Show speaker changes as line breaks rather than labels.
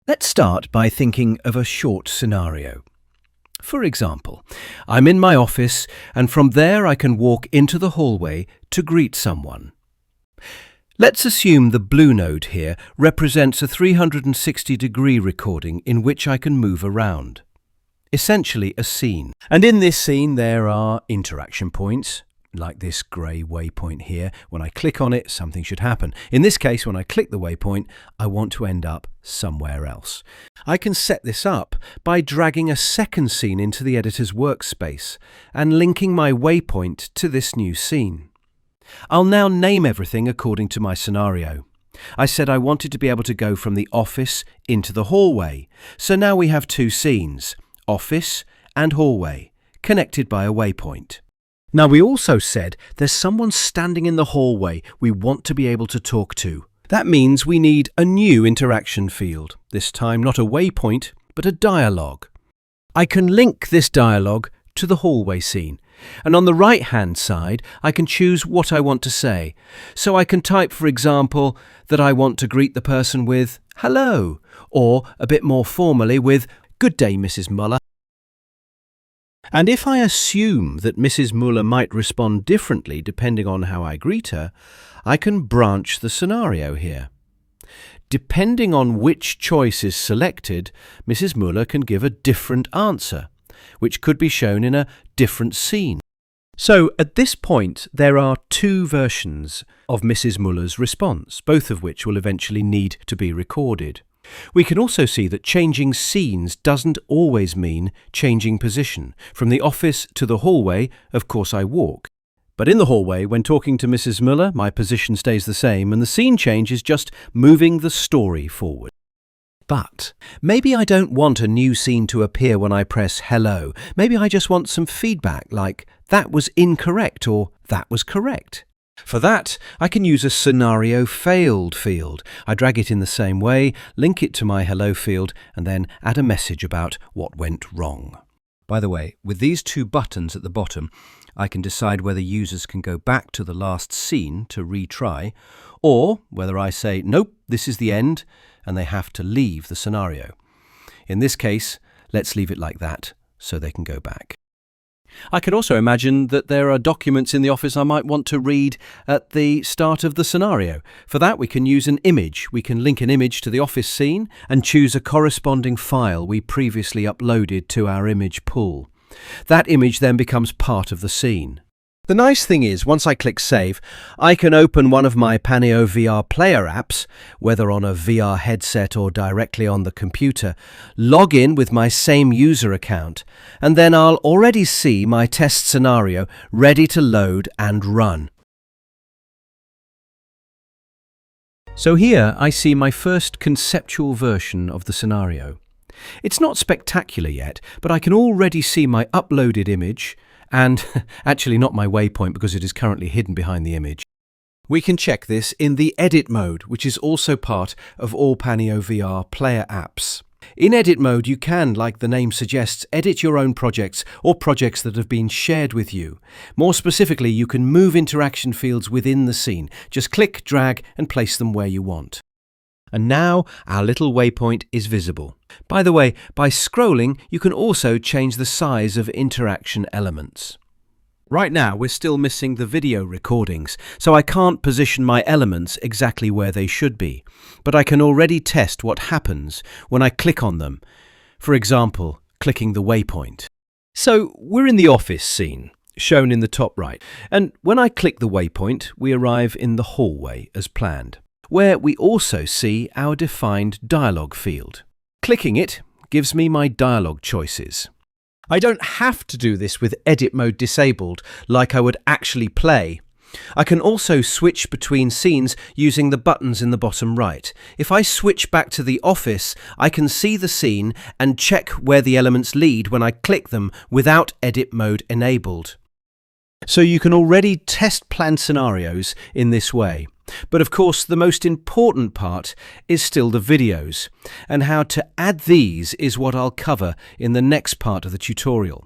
Let's start by thinking of a short scenario. For example, I'm in my office and from there I can walk into the hallway to greet someone. Let's assume the blue node here represents a 360-degree recording in which I can move around. Essentially a scene. And in this scene there are interaction points, like this grey waypoint here. When I click on it, something should happen. In this case, when I click the waypoint, I want to end up somewhere else. I can set this up by dragging a second scene into the editor's workspace and linking my waypoint to this new scene. I'll now name everything according to my scenario. I said I wanted to be able to go from the office into the hallway. So now we have two scenes, office and hallway, connected by a waypoint. Now we also said there's someone standing in the hallway we want to be able to talk to. That means we need a new interaction field, this time not a waypoint, but a dialogue. I can link this dialogue to the hallway scene, and on the right-hand side I can choose what I want to say. So I can type, for example, that I want to greet the person with hello, or a bit more formally with good day, Mrs. Muller. And if I assume that Mrs. Muller might respond differently depending on how I greet her, I can branch the scenario here. Depending on which choice is selected, Mrs. Muller can give a different answer, which could be shown in a different scene. So at this point, there are two versions of Mrs. Muller's response, both of which will eventually need to be recorded. We can also see that changing scenes doesn't always mean changing position. From the office to the hallway, of course I walk. But in the hallway, when talking to Mrs. Muller, my position stays the same and the scene change is just moving the story forward. But maybe I don't want a new scene to appear when I press hello. Maybe I just want some feedback like that was incorrect or that was correct. For that, I can use a scenario failed field. I drag it in the same way, link it to my hello field, and then add a message about what went wrong. By the way, with these two buttons at the bottom, I can decide whether users can go back to the last scene to retry, or whether I say, nope, this is the end, and they have to leave the scenario. In this case, let's leave it like that, so they can go back. I could also imagine that there are documents in the office I might want to read at the start of the scenario. For that, we can use an image. We can link an image to the office scene and choose a corresponding file we previously uploaded to our image pool. That image then becomes part of the scene. The nice thing is, once I click Save, I can open one of my PaneoVR player apps, whether on a VR headset or directly on the computer, log in with my same user account, and then I'll already see my test scenario ready to load and run. So here I see my first conceptual version of the scenario. It's not spectacular yet, but I can already see my uploaded image, and actually not my waypoint because it is currently hidden behind the image. We can check this in the edit mode, which is also part of all PaneoVR player apps. In edit mode, you can, like the name suggests, edit your own projects or projects that have been shared with you. More specifically, you can move interaction fields within the scene. Just click, drag, and place them where you want. And now our little waypoint is visible. By the way, by scrolling, you can also change the size of interaction elements. Right now, we're still missing the video recordings, so I can't position my elements exactly where they should be. But I can already test what happens when I click on them. For example, clicking the waypoint. So we're in the office scene, shown in the top right. And when I click the waypoint, we arrive in the hallway as planned, where we also see our defined dialogue field. Clicking it gives me my dialogue choices. I don't have to do this with edit mode disabled like I would actually play. I can also switch between scenes using the buttons in the bottom right. If I switch back to the office, I can see the scene and check where the elements lead when I click them without edit mode enabled. So you can already test planned scenarios in this way. But of course, the most important part is still the videos, and how to add these is what I'll cover in the next part of the tutorial.